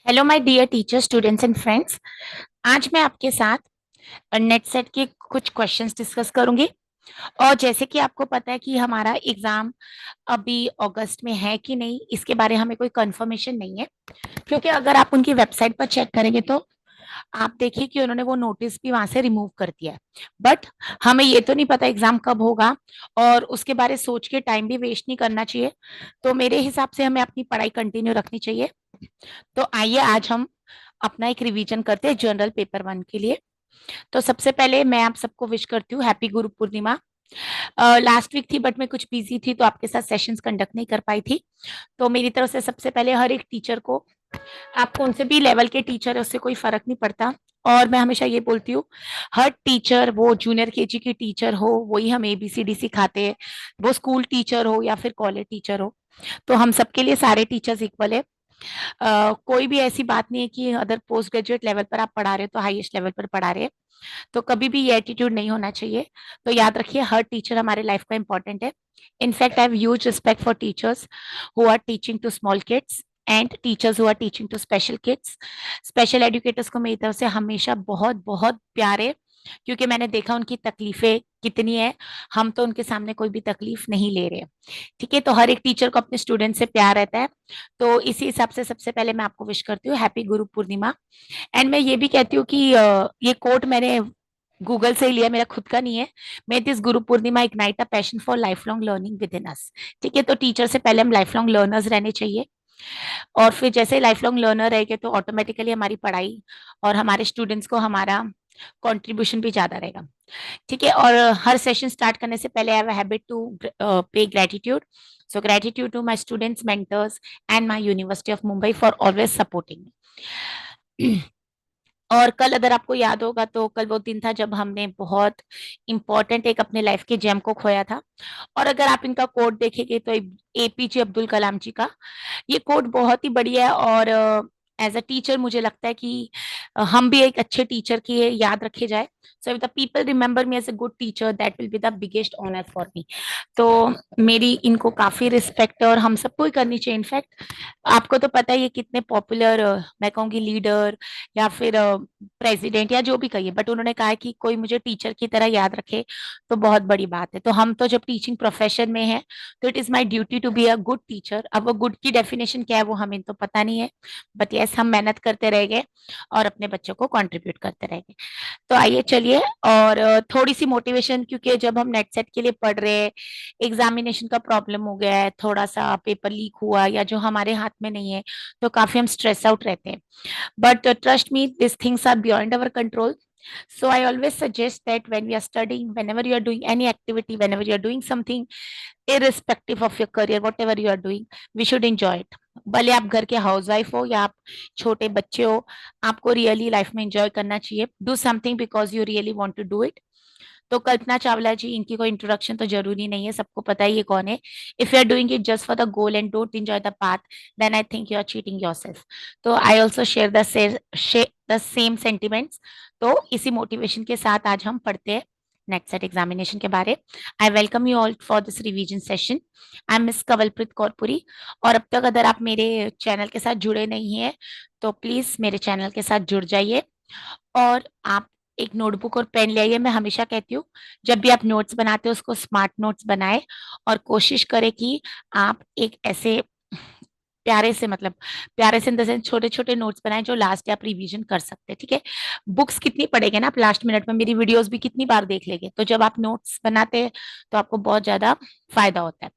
Hello my dear teacher students and friends. आज मैं आपके साथ नेट सेट के कुछ क्वेश्चंस डिस्कस करूंगी। और जैसे कि आपको पता है कि हमारा एग्जाम अभी अगस्त में है कि नहीं, इसके बारे में हमें कोई कंफर्मेशन नहीं है। क्योंकि अगर आप उनकी वेबसाइट पर चेक करेंगे तो आप देखिए कि उन्होंने वो नोटिस भी वहां से रिमूव कर दिया है। बट हमें ये तो नहीं पता एग्जाम कब होगा, और उसके बारे सोच के टाइम भी वेस्ट नहीं करना चाहिए। तो मेरे हिसाब से हमें अपनी पढ़ाई कंटिन्यू रखनी चाहिए। तो आइए आज हम अपना एक रिवीजन करते हैं जनरल पेपर वन के लिए। तो सबसे पहले मैं आप सबको विश करती हूँ happy Guru Purnima. Last week थी बट मैं कुछ बिजी थी तो आपके साथ सेशंस कंडक्ट नहीं कर पाई थी। तो मेरी तरफ से सबसे पहले हर एक टीचर को, आप कौन से भी लेवल के टीचर है उससे कोई फर्क नहीं पड़ता। और मैं हमेशा ये बोलती हूँ, हर टीचर, वो जूनियर केजी की टीचर हो, वही हम एबीसीडी सिखाते हैं, वो स्कूल टीचर हो या फिर कॉलेज टीचर हो, तो हम सबके लिए सारे टीचर्स इक्वल है। कोई भी ऐसी बात नहीं है कि अदर पोस्ट ग्रेजुएट लेवल पर आप पढ़ा रहे हो तो हाईएस्ट लेवल पर पढ़ा रहे हैं। तो कभी भी ये एटीट्यूड नहीं होना चाहिए। तो याद रखिए, हर टीचर हमारे लाइफ का इंपॉर्टेंट है। In fact I have huge respect for teachers who are teaching to small kids and teachers who are teaching to special kids. Special educators को मेरी तरफ से हमेशा बहुत बहुत प्यारे, क्योंकि मैंने देखा उनकी तकलीफें कितनी है। हम तो उनके सामने कोई भी तकलीफ नहीं ले रहे। ठीक है, तो हर एक टीचर को अपने स्टूडेंट से प्यार रहता है। तो इसी हिसाब से सबसे पहले मैं आपको विश करती हूँ हैप्पी गुरु पूर्णिमा। एंड मैं ये भी कहती हूँ कि ये कोट मैंने गूगल से ही लिया, मेरा खुद का नहीं है। May this Guru Purnima ignite a passion for lifelong learning within us. ठीक है, तो टीचर से पहले हम लाइफ लॉन्ग लर्नर्स रहने चाहिए। और फिर जैसे लाइफ लॉन्ग लर्नर रहेंगे तो ऑटोमेटिकली हमारी पढ़ाई और हमारे स्टूडेंट्स को हमारा कंट्रीब्यूशन भी ज्यादा रहेगा। ठीक है, और हर सेशन स्टार्ट करने से पहले I have a habit to pay gratitude. So gratitude to my students, mentors and my university of Mumbai for always supporting me. और कल अगर आपको याद होगा तो कल वो दिन था जब हमने बहुत इंपॉर्टेंट एक अपने लाइफ के जेम को खोया था। और अगर आप इनका कोट देखेंगे तो एपीजे अब्दुल कलाम जी का ये कोट बहुत ही बढ़िया है। और एज अ टीचर मुझे लगता है कि हम भी एक अच्छे टीचर की याद रखे जाए। So if the people remember me as a good teacher that will be the biggest honour for me. तो मेरी इनको काफी रिस्पेक्ट है और हम सबको ही करनी चाहिए। इनफैक्ट आपको तो पता है ये कितने पॉपुलर, मैं कहूँगी लीडर या फिर प्रेसिडेंट या जो भी कहिए, बट उन्होंने कहा है कि कोई मुझे टीचर की तरह याद रखे तो बहुत बड़ी बात है। तो हम तो जब टीचिंग प्रोफेशन में है तो it is my duty to be a good teacher. अब वो गुड की डेफिनेशन क्या है वो हमें तो पता नहीं है, बट यस हम मेहनत करते रहेंगे और अपने बच्चों को कंट्रीब्यूट करते रहेंगे। तो आइए चलिए, और थोड़ी सी मोटिवेशन, क्योंकि जब हम नेट सेट के लिए पढ़ रहे हैं, एग्जामिनेशन का प्रॉब्लम हो गया है, थोड़ा सा पेपर लीक हुआ या जो हमारे हाथ में नहीं है, तो काफी हम स्ट्रेस आउट रहते हैं। But trust me, these things are beyond our control. So I always suggest that when we are studying, whenever you are doing any activity, whenever you are doing something, irrespective of your career, whatever you are doing, we should enjoy it. भले आप घर के house wife हो या आप छोटे बच्चे हो, आपको रियली लाइफ में एंजॉय करना चाहिए। Do something because you really want to do it. तो कल्पना चावला जी, इनकी कोई इंट्रोडक्शन तो जरूरी नहीं है, सबको पता है ये कौन है। If you are doing it just for the goal and don't enjoy the path, then I think you are cheating yourself. तो I also share the same sentiments. तो इसी मोटिवेशन के साथ आज हम पढ़ते हैं नेट सेट एग्जामिनेशन के बारे। I welcome you all for this revision session. I am miss Kawalpreet Kaurpuri. और अब तक अगर आप मेरे चैनल के साथ जुड़े नहीं हैं तो प्लीज मेरे चैनल के साथ जुड़ जाइए। और आप एक नोटबुक और पेन ले आइए। मैं हमेशा कहती हूँ, जब भी आप नोट्स बनाते हो उसको स्मार्ट नोट्स बनाए, और कोशिश करें कि आप एक ऐसे प्यारे से, मतलब प्यारे से इन द सेंस छोटे छोटे नोट्स बनाएं जो लास्ट आप रिवीजन कर सकते हैं। ठीक है, बुक्स कितनी पढ़ेंगे ना आप लास्ट मिनट में, मेरी वीडियोस भी कितनी बार देख लेंगे, तो जब आप नोट्स बनाते हैं तो आपको बहुत ज्यादा फायदा होता है।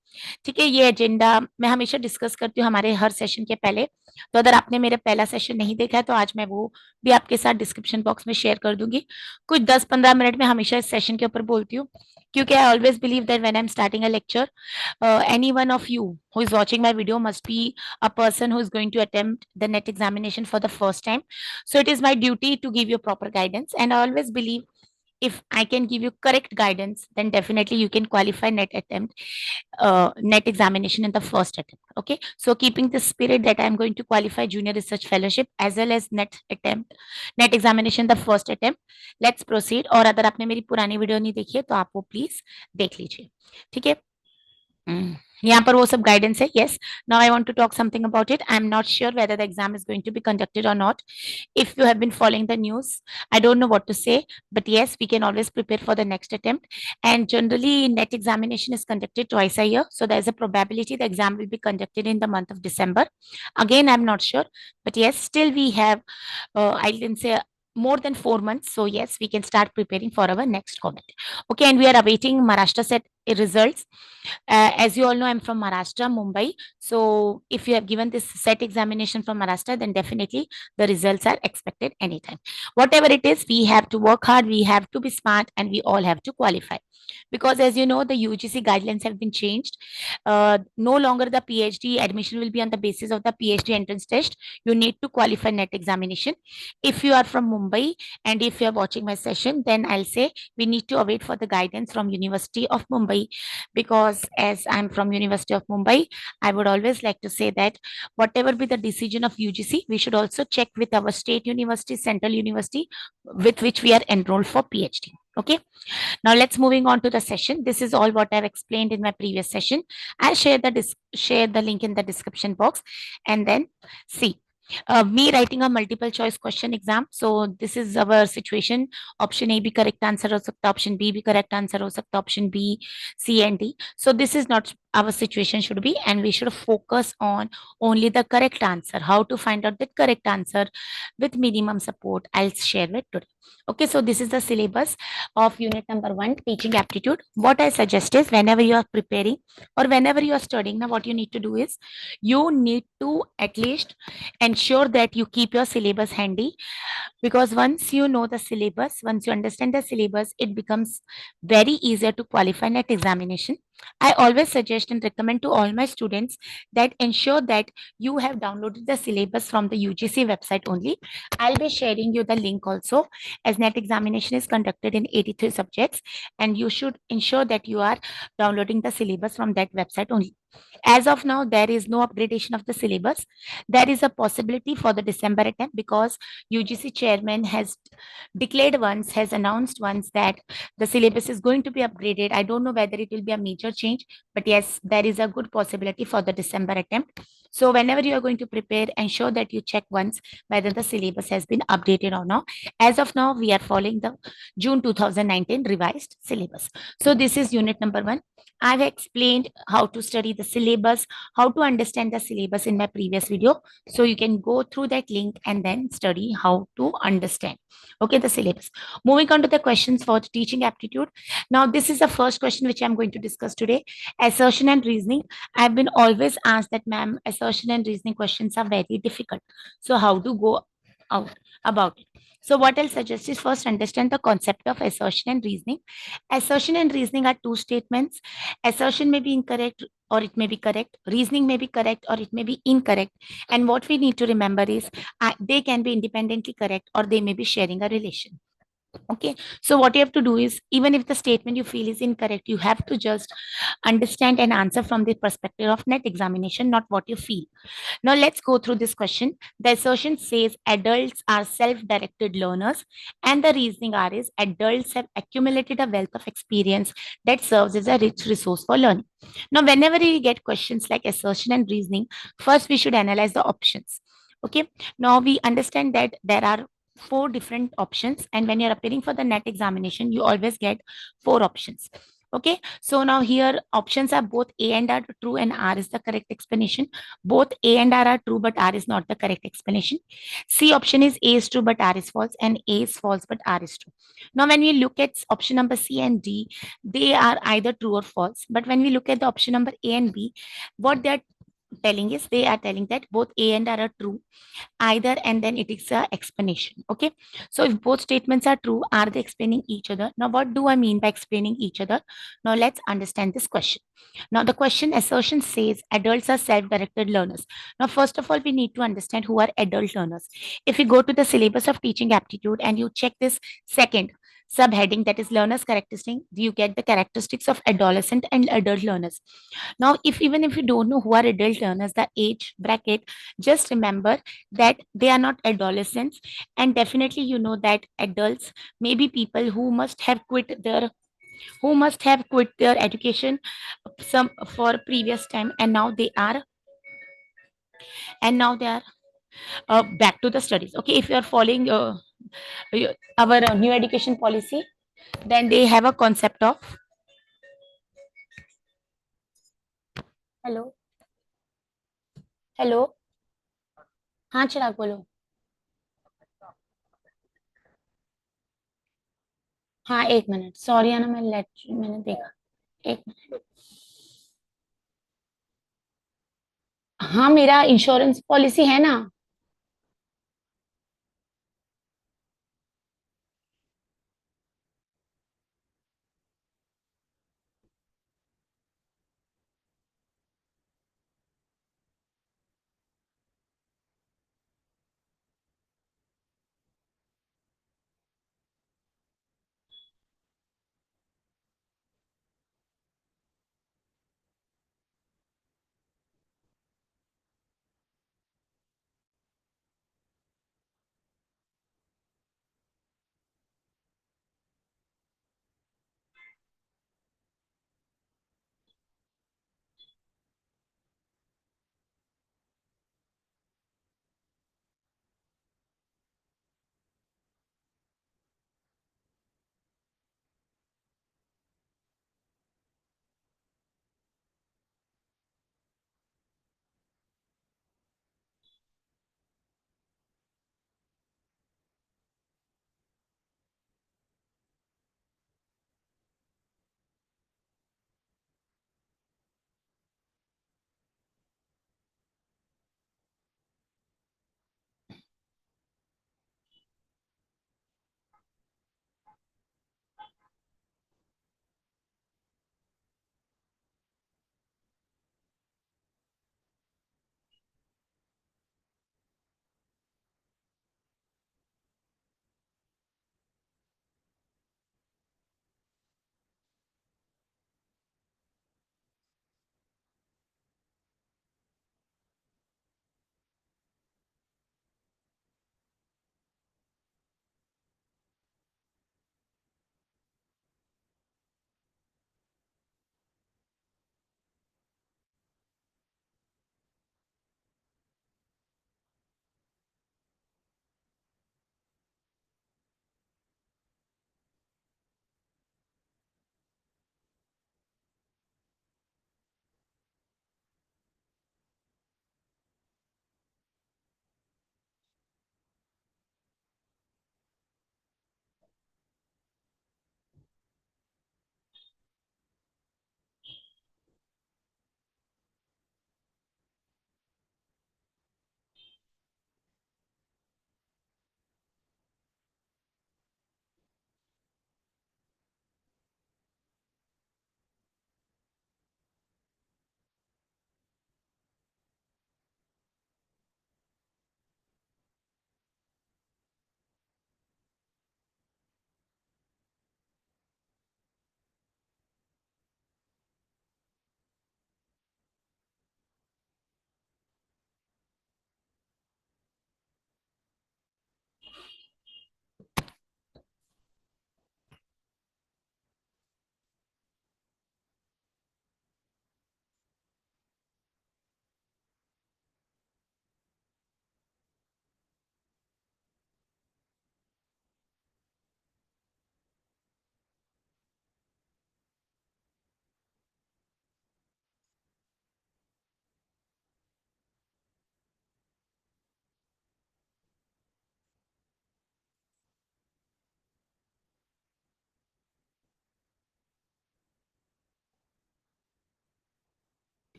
ठीक है, ये एजेंडा मैं हमेशा डिस्कस करती हूँ हमारे हर सेशन के पहले। तो अगर आपने मेरा पहला सेशन नहीं देखा है तो आज मैं वो भी आपके साथ डिस्क्रिप्शन बॉक्स में शेयर कर दूंगी। कुछ 10-15 मिनट में हमेशा इस सेशन के ऊपर बोलती हूँ, क्योंकि I always believe that when I am starting a lecture, any one of you who is watching my video must be a person who is going to attempt the net examination for the first time. So it is my duty to give you proper guidance. And I always believe if I can give you correct guidance, then definitely you can qualify net examination in the first attempt. Okay. So keeping the spirit that I'm going to qualify junior research fellowship as well as net examination the first attempt. Let's proceed. और अगर आपने मेरी पुरानी video नहीं देखी है तो आप वो प्लीज देख लीजिए। ठीक है। यहाँ पर वो सब गाइडेंस है. Yes, now I want to talk something about it. I'm not sure whether the exam is going to be conducted or not. If you have been following the news, I don't know what to say, but yes, we can always prepare for the next attempt. And generally net examination is conducted twice a year, so there's a probability the exam will be conducted in the month of December. Again, I'm not sure, but yes, still we have I can say more than 4 months. So yes, we can start preparing for our next comment. Okay, and we are awaiting Maharashtra set results. As you all know, I'm from Maharashtra, Mumbai. So if you have given this set examination from Maharashtra, then definitely the results are expected anytime. Whatever it is, we have to work hard, we have to be smart, and we all have to qualify. Because as you know, the UGC guidelines have been changed. No longer the PhD admission will be on the basis of the PhD entrance test. You need to qualify net examination. If you are from Mumbai and if you are watching my session, then I'll say we need to await for the guidance from University of Mumbai, because as I'm from University of Mumbai, I would always like to say that whatever be the decision of UGC, we should also check with our state university, central university with which we are enrolled for PhD. Okay, now let's moving on to the session. This is all what I've explained in my previous session. I'll share the link in the description box, and then see me writing a multiple choice question exam. So this is our situation. Option A be correct answer हो सकता, option B be correct answer हो सकता, option B, C and D. So this is not our situation should be, and we should focus on only the correct answer. How to find out the correct answer with minimum support, I'll share it today. Okay, so this is the syllabus of unit number 1, teaching aptitude. What I suggest is whenever you are preparing or whenever you are studying, now what you need to do is you need to at least ensure that you keep your syllabus handy, because once you know the syllabus, once you understand the syllabus, it becomes very easier to qualify net examination. I always suggest and recommend to all my students that ensure that you have downloaded the syllabus from the UGC website only. I'll be sharing you the link also, as net examination is conducted in 83 subjects, and you should ensure that you are downloading the syllabus from that website only. As of now, there is no upgradation of the syllabus. There is a possibility for the December attempt, because UGC chairman has declared once, has announced once that the syllabus is going to be upgraded. I don't know whether it will be a major change, but yes, there is a good possibility for the December attempt. So whenever you are going to prepare, ensure that you check once whether the syllabus has been updated or not. As of now, we are following the June 2019 revised syllabus. So this is unit number 1. I've explained how to study the syllabus, how to understand the syllabus in my previous video. So you can go through that link and then study how to understand. Okay, the syllabus. Moving on to the questions for the teaching aptitude. Now, this is the first question which I'm going to discuss today. Assertion and reasoning. I've been always asked that, ma'am, assertion and reasoning questions are very difficult. So how to go out about it? So what I'll suggest is first understand the concept of assertion and reasoning. Assertion and reasoning are two statements. Assertion may be incorrect or it may be correct. Reasoning may be correct or it may be incorrect. And what we need to remember is they can be independently correct or they may be sharing a relation. Okay, so what you have to do is, even if the statement you feel is incorrect, you have to just understand and answer from the perspective of net examination, not what you feel. Now let's go through this question. The assertion says adults are self-directed learners, and the reasoning are is adults have accumulated a wealth of experience that serves as a rich resource for learning. Now, whenever we get questions like assertion and reasoning, first we should analyze the options. Okay, now we understand that there are four different options, and when you're appearing for the net examination, you always get four options. Okay, so now here options are both A and R true and R is the correct explanation. Both A and R are true, but R is not the correct explanation. C option is A is true, but R is false, and A is false, but R is true. Now, when we look at option number C and D, they are either true or false. But when we look at the option number A and B, what they're telling is they are telling that both A and R are true either, and then it is a explanation. Okay, so if both statements are true, are they explaining each other? Now what do I mean by explaining each other? Now let's understand this question. Now the question assertion says adults are self-directed learners. Now first of all, we need to understand who are adult learners. If you go to the syllabus of teaching aptitude and you check this second subheading, that is learners characteristics, you get the characteristics of adolescent and adult learners. Now, if even if you don't know who are adult learners, the age bracket, just remember that they are not adolescents, and definitely you know that adults may be people who must have quit their who must have quit their education some for previous time, and now they are back to the studies. Okay, if you are following our new education policy, then they have a concept of, hello, hello, हाँ चिराग बोलो। हाँ एक minute, sorry है ना, मैंने देखा। एक minute. हाँ मेरा इंश्योरेंस पॉलिसी है ना।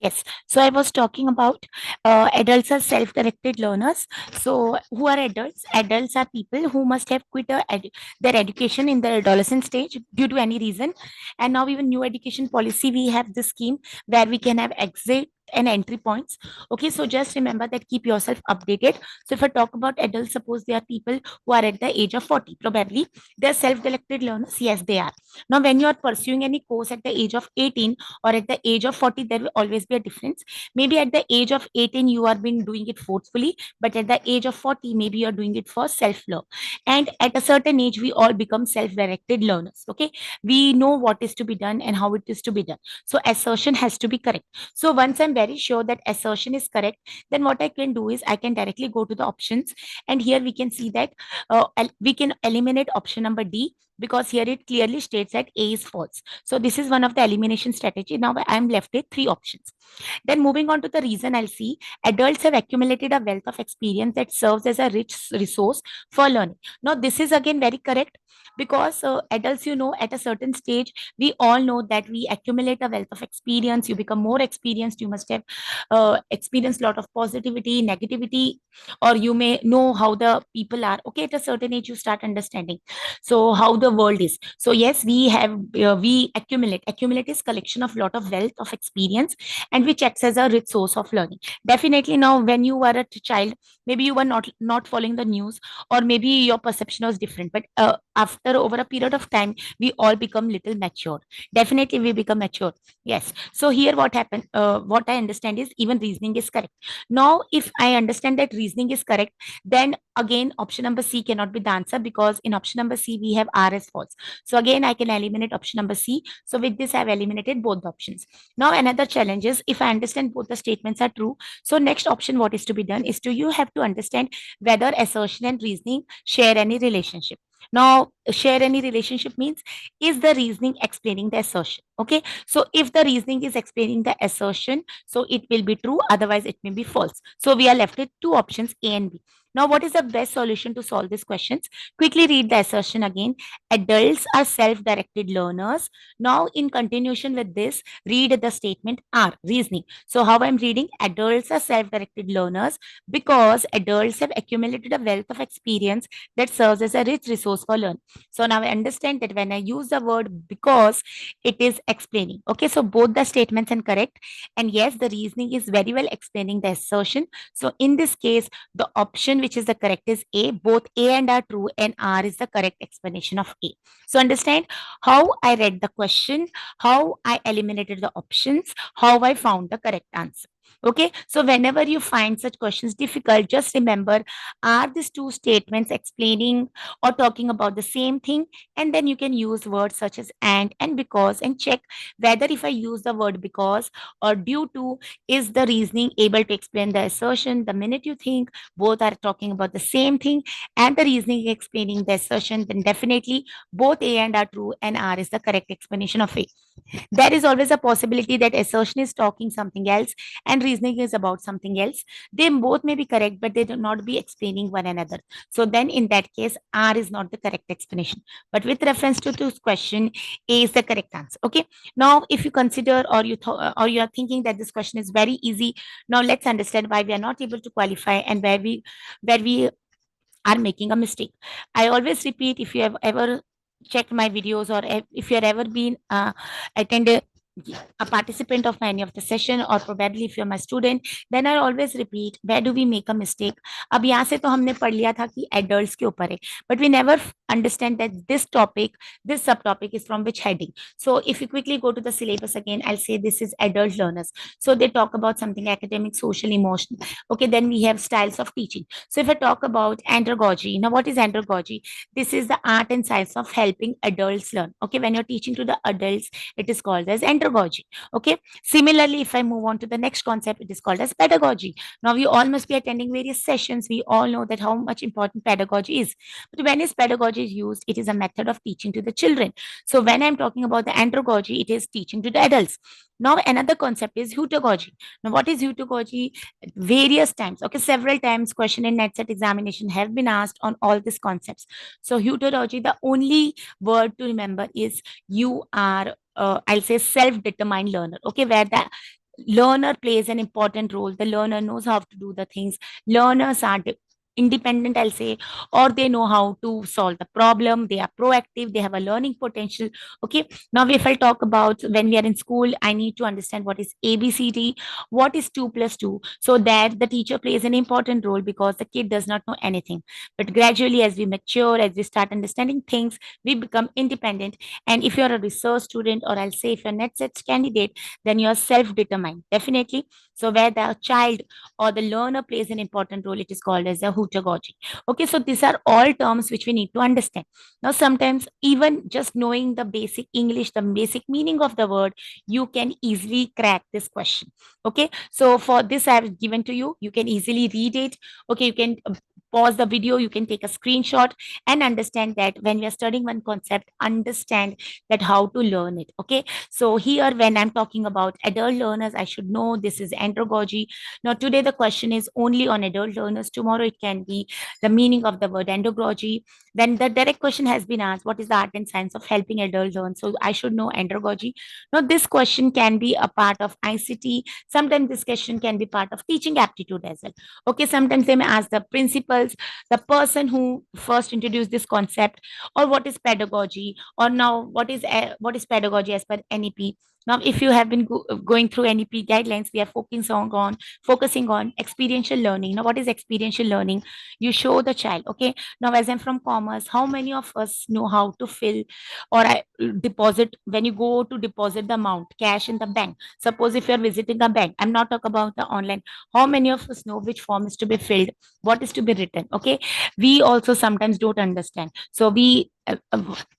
Yes. So I was talking about adults are self-directed learners. So who are adults? Adults are people who must have quit their education in their adolescent stage due to any reason. And now even new education policy, we have this scheme where we can have and entry points. Okay, so just remember that, keep yourself updated. So if I talk about adults, suppose they are people who are at the age of 40, probably they're self-directed learners. Yes, they are. Now when you are pursuing any course at the age of 18 or at the age of 40, there will always be a difference. Maybe at the age of 18 you are been doing it forcefully, but at the age of 40 maybe you're doing it for self-love. And at a certain age we all become self-directed learners. Okay, we know what is to be done and how it is to be done. So assertion has to be correct. So once I'm very sure that assertion is correct, then what I can do is I can directly go to the options, and here we can see that we can eliminate option number D, because here it clearly states that A is false. So this is one of the elimination strategy. Now I'm left with three options. Then moving on to the reason, I'll see adults have accumulated a wealth of experience that serves as a rich resource for learning. Now this is again very correct, because adults, at a certain stage, we all know that we accumulate a wealth of experience. You become more experienced. You must have experienced a lot of positivity, negativity, or you may know how the people are. Okay, at a certain age, you start understanding so how the world is. So yes, we accumulate is collection of lot of wealth of experience, and which acts as a rich source of learning. Definitely, now when you were a child, maybe you were not following the news, or maybe your perception was different, but after over a period of time we all become little mature. Definitely we become mature. Yes, so here what happened, what I understand is even reasoning is correct. Now if I understand that reasoning is correct, then again option number C cannot be the answer, because in option number C we have R as false. So again I can eliminate option number C. So with this I have eliminated both the options. Now another challenge is, if I understand both the statements are true, so next option what is to be done is, to you have to understand whether assertion and reasoning share any relationship. Now share any relationship means, is the reasoning explaining the assertion? Okay, so if the reasoning is explaining the assertion, so it will be true, otherwise it may be false. So we are left with two options, A and B. Now what is the best solution to solve these questions? Quickly read the assertion again. Adults are self-directed learners. Now in continuation with this, read the statement R, reasoning. So how I'm reading, adults are self-directed learners because adults have accumulated a wealth of experience that serves as a rich resource for learning. So now I understand that when I use the word because, it is explaining. Okay, so both the statements are correct. And yes, the reasoning is very well explaining the assertion. So in this case, the option which is the correct is A. Both A and R true, and R is the correct explanation of A. So understand how I read the question, how I eliminated the options, how I found the correct answer. Okay, so whenever you find such questions difficult, just remember, are these two statements explaining or talking about the same thing? And then you can use words such as and because, and check whether if I use the word because or due to, is the reasoning able to explain the assertion? The minute you think both are talking about the same thing and the reasoning explaining the assertion, then definitely both A and are true, and R is the correct explanation of A. There is always a possibility that assertion is talking something else and reasoning is about something else. They both may be correct, but they do not be explaining one another. So then in that case, R is not the correct explanation. But with reference to this question, A is the correct answer. Okay. Now, if you consider, or or you are thinking that this question is very easy, now let's understand why we are not able to qualify and where we are making a mistake. I always repeat, if you have ever checked my videos, or if you have ever been attended a participant of any of the session, or probably if you're my student, then I always repeat, where do we make a mistake? अब यहाँ से तो हमने पढ़ लिया था कि adults के ऊपर है, but we never understand that this subtopic is from which heading. So if you quickly go to the syllabus again, I'll say this is adult learners. So they talk about something academic, social, emotional. Okay, then we have styles of teaching. So if I talk about andragogy, now what is andragogy? This is the art and science of helping adults learn. Okay, when you're teaching to the adults, it is called as andragogy. Okay, similarly, if I move on to the next concept, it is called as pedagogy. Now we all must be attending various sessions. We all know that how much important pedagogy is. But when is pedagogy used? It is a method of teaching to the children. So when I'm talking about the andragogy, it is teaching to the adults. Now another concept is heutagogy. Now what is heutagogy? Various times, okay, several times question in NetSet examination have been asked on all these concepts. So heutagogy, the only word to remember is you are, I'll say, self-determined learner. Okay, where the learner plays an important role. The learner knows how to do the things. Learners are independent, I'll say, or they know how to solve the problem, they are proactive, they have a learning potential. Okay, now if I talk about when we are in school, I need to understand what is ABCD, what is 2 plus 2, so that the teacher plays an important role, because the kid does not know anything. But gradually, as we mature, as we start understanding things, we become independent. And if you're a research student, or I'll say if you're a NetSets candidate, then you're self-determined, definitely. So where the child or the learner plays an important role, it is called as a pedagogy. Okay, so these are all terms which we need to understand. Now, sometimes even just knowing the basic English, the basic meaning of the word, you can easily crack this question. Okay, so for this I have given to you, you can easily read it. Okay, you can pause the video, you can take a screenshot and understand that when we are studying one concept, understand that how to learn it. Okay, so here when I'm talking about adult learners, I should know this is andragogy. Now today the question is only on adult learners, tomorrow it can be the meaning of the word andragogy. Then the direct question has been asked, what is the art and science of helping adults learn? So I should know andragogy. Now this question can be a part of ICT, sometimes this question can be part of teaching aptitude as well. Okay, sometimes they may ask the principals, the person who first introduced this concept, or what is pedagogy, or now what is pedagogy as per NEP. Now if you have been going through NEP guidelines, we are focusing on experiential learning. Now what is experiential learning? You show the child. Okay, now as I'm from commerce, how many of us know how to fill or deposit, when you go to deposit the amount cash in the bank? Suppose if you're visiting a bank, I'm not talking about the online, how many of us know which form is to be filled, what is to be written? Okay, we also sometimes don't understand, so we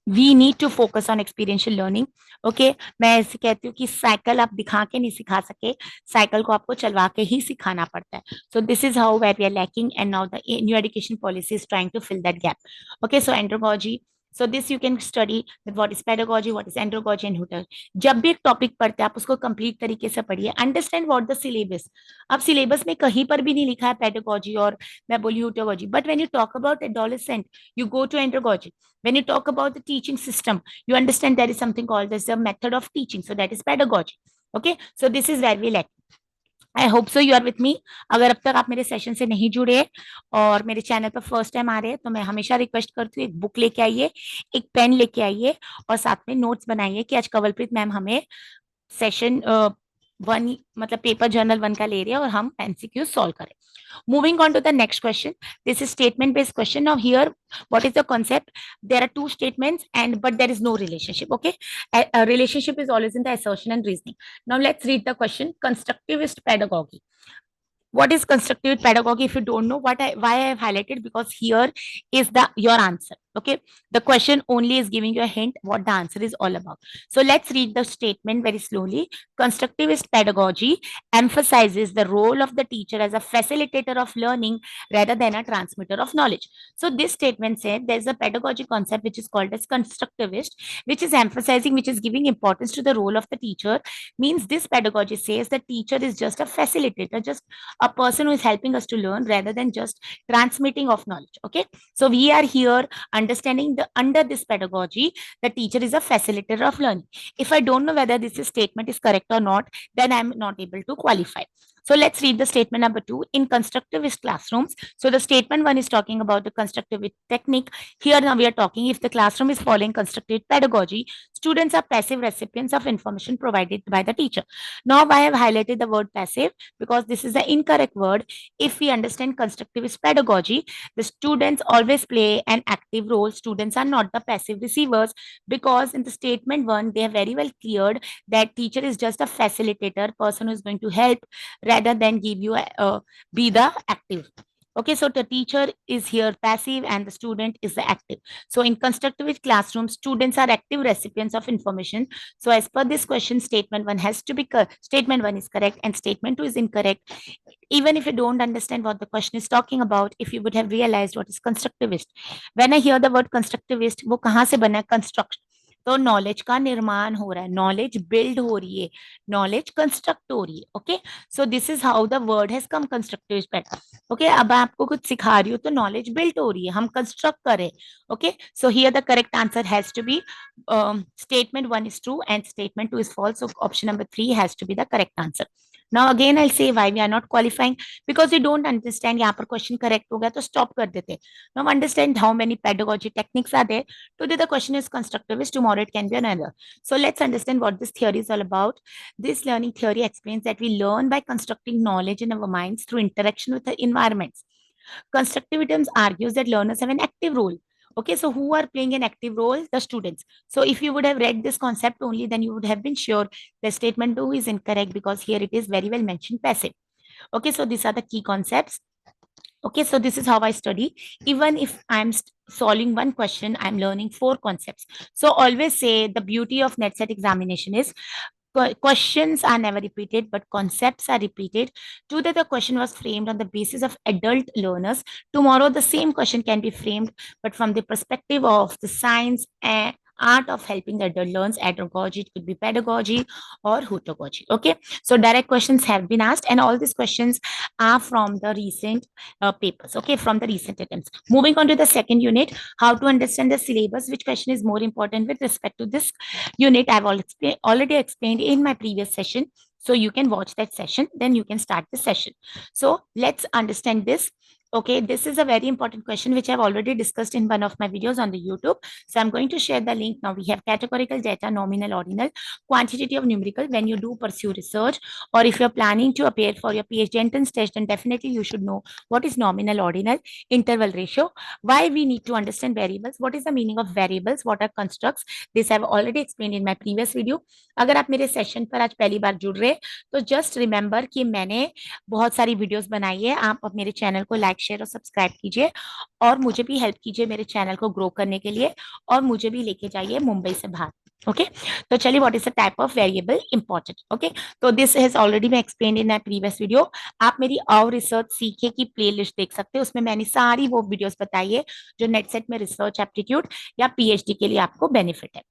need to focus on experiential learning. Okay, मैं ऐसे कहती हूँ कि cycle आप दिखा के नहीं सिखा सके, साइकिल को आपको चलवा के ही सिखाना पड़ता है. So this is how where we are lacking, and now the new education policy is trying to fill that gap. Okay, so andragogy. So this you can study that what is pedagogy, what is andragogy and hutter. जब भी एक topic पढ़ते हैं आप उसको complete तरीके से पढ़िए, अंडरस्टैंड व्हाट द सिलेबस. अब सिलेबस में कहीं पर भी नहीं लिखा है पेडागोजी और मैं बोली heutagogy, but when you talk about adolescent, you go to andragogy. When you talk about the teaching system, you understand there is something called as the method of teaching, so that is pedagogy. Okay, so this is where we lack. I hope so you are with me. अगर अब तक आप मेरे session से नहीं जुड़े और मेरे चैनल पर फर्स्ट टाइम आ रहे हैं, तो मैं हमेशा रिक्वेस्ट करती हूँ, एक बुक लेके आइए, एक पेन लेके आइए, और साथ में नोट्स बनाइए कि आज कवलप्रीत मैम हमें सेशन वन मतलब पेपर जर्नल वन का ले रही है और हम एमसीक्यू सॉल्व करें. Moving on to the next question. This is statement based question. Now here, what is the concept? There are two statements but there is no relationship. Okay, a relationship is always in the assertion and reasoning. Now let's read the question. Constructivist pedagogy. What is constructive pedagogy? If you don't know why I have highlighted, because here is the your answer. Okay, the question only is giving you a hint what the answer is all about. So let's read the statement very slowly. Constructivist pedagogy emphasizes the role of the teacher as a facilitator of learning rather than a transmitter of knowledge. So this statement said there's a pedagogy concept which is called as constructivist, which is emphasizing, which is giving importance to the role of the teacher. Means this pedagogy says the teacher is just a facilitator, just a person who is helping us to learn rather than just transmitting of knowledge. Okay, so we are here understanding the under this pedagogy, the teacher is a facilitator of learning. If I don't know whether this statement is correct or not, then I'm not able to qualify. So let's read the statement number 2 in constructivist classrooms. So the statement 1 is talking about the constructivist technique. Here now we are talking if the classroom is following constructive pedagogy, students are passive recipients of information provided by the teacher. Now I have highlighted the word passive because this is the incorrect word. If we understand constructivist pedagogy, the students always play an active role. Students are not the passive receivers, because in the statement 1 they have very well cleared that teacher is just a facilitator, person who is going to help rather than give you be the active. Okay, so the teacher is here passive and the student is the active. So in constructivist classrooms, students are active recipients of information. So as per this question, statement 1 has to be statement 1 is correct and statement 2 is incorrect. Even if you don't understand what the question is talking about, if you would have realized what is constructivist. When I hear the word constructivist, वो कहाँ से बना है? Construction. तो knowledge का निर्माण हो रहा है, नॉलेज बिल्ड हो रही है, नॉलेज कंस्ट्रक्ट हो रही है. Okay, so this is how the word has come constructive better. Okay, अब आपको कुछ सिखा रही हूँ तो नॉलेज बिल्ड हो रही है, हम कंस्ट्रक्ट करें. Okay, so here the correct answer has to be statement 1 is true and statement 2 is false. So option number 3 has to be the correct answer. Now again I'll say why we are not qualifying, because you don't understand. यहाँ पर question correct हो गया तो stop कर देते. Now understand how many pedagogy techniques are there. Today the question is constructivist, tomorrow it can be another. So let's understand what this theory is all about. This learning theory explains that we learn by constructing knowledge in our minds through interaction with the environments. Constructivism argues that learners have an active role. Okay, so who are playing an active role? The students. So if you would have read this concept only, then you would have been sure the statement 2 is incorrect, because here it is very well mentioned passive. Okay, so these are the key concepts. Okay, so this is how I study. Even if I'm solving one question, I'm learning four concepts. So always say the beauty of NetSet examination is questions are never repeated, but concepts are repeated. Today, the question was framed on the basis of adult learners. Tomorrow, the same question can be framed, but from the perspective of the science and art of helping the adult learns. Andragogy, it could be pedagogy or hutagogy. Okay, so direct questions have been asked, and all these questions are from the recent papers. Okay, from the recent attempts. Moving on to the second unit, how to understand the syllabus. Which question is more important with respect to this unit? I've already explained in my previous session. So you can watch that session, then you can start the session. So let's understand this. Okay, this is a very important question which I've already discussed in one of my videos on the YouTube. So I'm going to share the link. Now we have categorical data, nominal, ordinal, quantitative, numerical. When you do pursue research, or if you're planning to appear for your PhD entrance test, then definitely you should know what is nominal, ordinal, interval ratio, why we need to understand variables, what is the meaning of variables, what are constructs. This I've already explained in my previous video. अगर आप मेरे session पर आज पहली बार जुड़ रहे तो just remember कि मैंने बहुत सारी वीडियोस बनाई है. आप अब मेरे चैनल को लाइक शेयर और सब्सक्राइब कीजिए, और मुझे भी हेल्प कीजिए मेरे चैनल को ग्रो करने के लिए, और मुझे भी लेके जाइए मुंबई से बाहर. ओके, तो चलिए, what is the type of variable important. Okay, तो दिस हैज ऑलरेडी मैं explain in my previous video. आप मेरी और रिसर्च सीखे की प्लेलिस्ट देख सकते हैं, उसमें मैंने सारी वो वीडियोस बताई है जो नेटसेट में रिसर्च एप्टीट्यूड या पीएचडी के लिए आपको बेनिफिट है.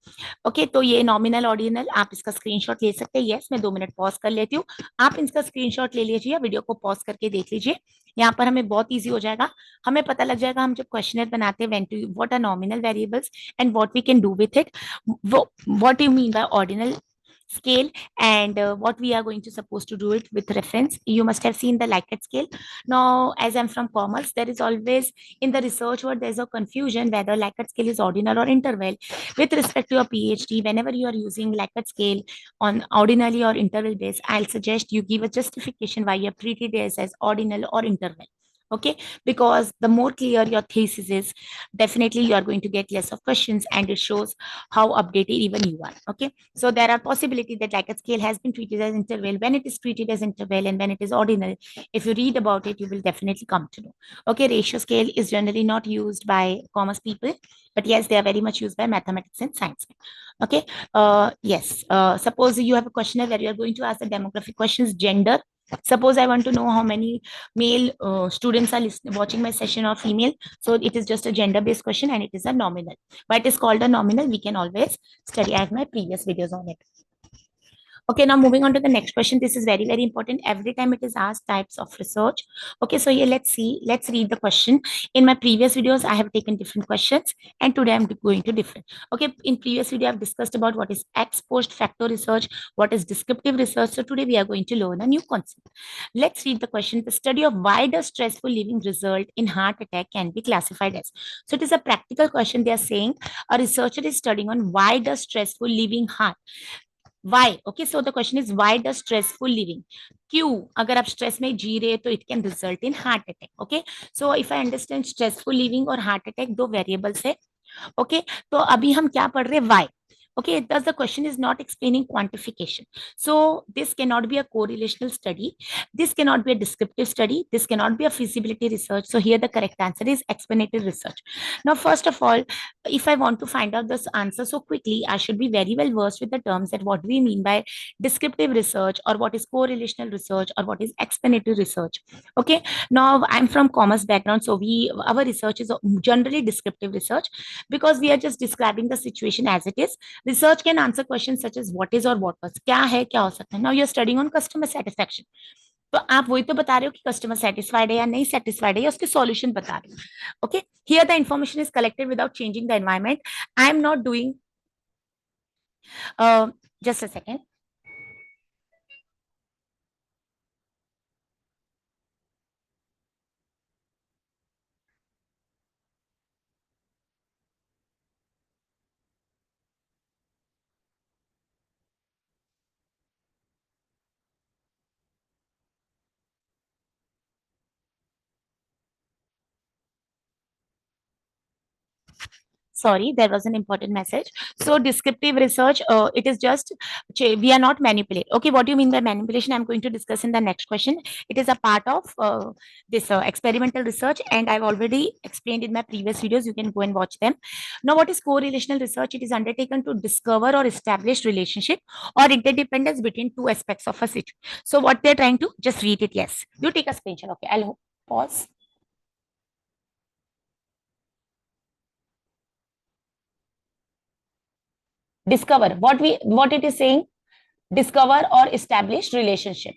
ओके, तो ये नॉमिनल ऑर्डिनल आप इसका स्क्रीनशॉट ले सकते हैं. यस, मैं 2 मिनट पॉज कर लेती हूँ, आप इसका स्क्रीनशॉट ले लीजिए, वीडियो को पॉज करके देख लीजिए. यहाँ पर हमें बहुत इजी हो जाएगा, हमें पता लग जाएगा हम जब क्वेश्चनर बनाते हैं, what are nominal variables and what we can do with it, what you mean by ordinal scale, and what we are going to supposed to do it with reference. You must have seen the Likert scale. Now, as I'm from commerce, there is always in the research world there's a confusion whether Likert scale is ordinal or interval. With respect to your PhD, whenever you are using Likert scale on ordinally or interval base, I'll suggest you give a justification why you have treated it as ordinal or interval. Okay, because the more clear your thesis is, definitely you are going to get less of questions, and it shows how updated even you are. Okay, so there are possibilities that Likert scale has been treated as interval, when it is treated as interval, and when it is ordinal. If you read about it, you will definitely come to know. Okay, ratio scale is generally not used by commerce people, but yes, they are very much used by mathematics and science. Okay, yes, suppose you have a questionnaire where you are going to ask the demographic questions, gender. Suppose I want to know how many male students are watching my session or female. So it is just a gender based question, and it is a nominal. Why it is called a nominal, we can always study. I have my previous videos on it. Okay, now moving on to the next question. This is very, very important. Every time it is asked types of research. Okay, so here let's see. Let's read the question. In my previous videos, I have taken different questions, and today I'm going to different. Okay, in previous video, I've discussed about what is ex post facto research, what is descriptive research. So today we are going to learn a new concept. Let's read the question. The study of why does stressful living result in heart attack can be classified as. So it is a practical question. They are saying a researcher is studying on why does stressful living heart. Why? Okay, so the question is why does stressful living, क्यों अगर आप stress में जी रहे तो it can result in heart attack. Okay, so if I understand stressful living और heart attack दो variables है. Okay, तो अभी हम क्या पढ़ रहे हैं, Y. Okay, thus the question is not explaining quantification. So this cannot be a correlational study. This cannot be a descriptive study. This cannot be a feasibility research. So here the correct answer is explanatory research. Now, first of all, if I want to find out this answer so quickly, I should be very well versed with the terms that what we mean by descriptive research, or what is correlational research, or what is explanatory research. Okay, now I'm from commerce background, so our research is generally descriptive research, because we are just describing the situation as it is. Research can answer questions such as what is or what was, क्या है क्या हो सकता है. Now you're studying on customer satisfaction. तो आप वही तो बता रहे हो कि कस्टमर सेटिस्फाइड है या नहीं सेटिस्फाइड है, या उसके सॉल्यूशन बता रहे हो. Okay, here the information is collected without changing the environment. I am not doing, just a second. sorry, there was an important message. So descriptive research, it is just, we are not manipulate. Okay, what do you mean by manipulation? I'm going to discuss in the next question. It is a part of this experimental research, and I've already explained in my previous videos. You can go and watch them. Now, what is correlational research? It is undertaken to discover or establish relationship or interdependence between two aspects of a situation. So what they're trying to, just read it. Yes, you take a screenshot. Okay, I'll pause. Discover, what it is saying, discover or establish relationship.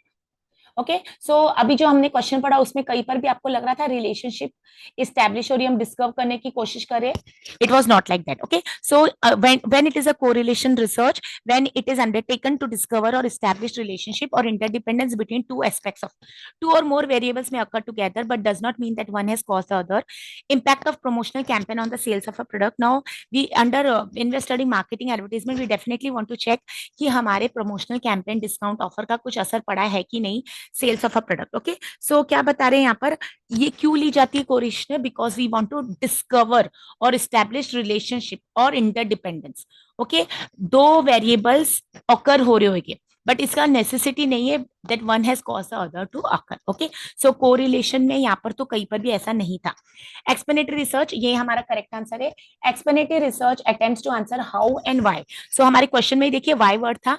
Okay, so अभी जो हमने question पढ़ा उसमें कहीं पर भी आपको लग रहा था रिलेशनशिप इस्टेब्लिश हो रही, हम डिस्कवर करने की कोशिश करें? It was not like that. Okay, so when it is a correlation research, when it is undertaken to discover और इस्टेब्लिश रिलेशनशिप और interdependence between two aspects of two or more variables may occur together but does not mean that one has caused the other. Impact of promotional campaign on the sales of a product. Now we under when we're studying marketing advertisement, we definitely want to check कि हमारे promotional campaign discount offer का कुछ असर पड़ा है कि नहीं sales of a product. Okay, so क्या बता रहे हैं यहाँ पर, ये क्यों ली जाती है correlation? Because we want to discover और इस्टेब्लिश रिलेशनशिप और इंटरडिपेंडेंस. ओके, दो वेरिएबल्स ऑकर हो रहे होंगे बट इसका नेसेसिटी नहीं है that one has cause the other to occur. Okay, so correlation में यहाँ पर तो कहीं पर भी ऐसा नहीं था. एक्सप्लेनेटरी रिसर्च, ये हमारा करेक्ट आंसर है. Explanatory research attempts to answer how and why. So हमारे क्वेश्चन में देखिए वाई वर्ड था.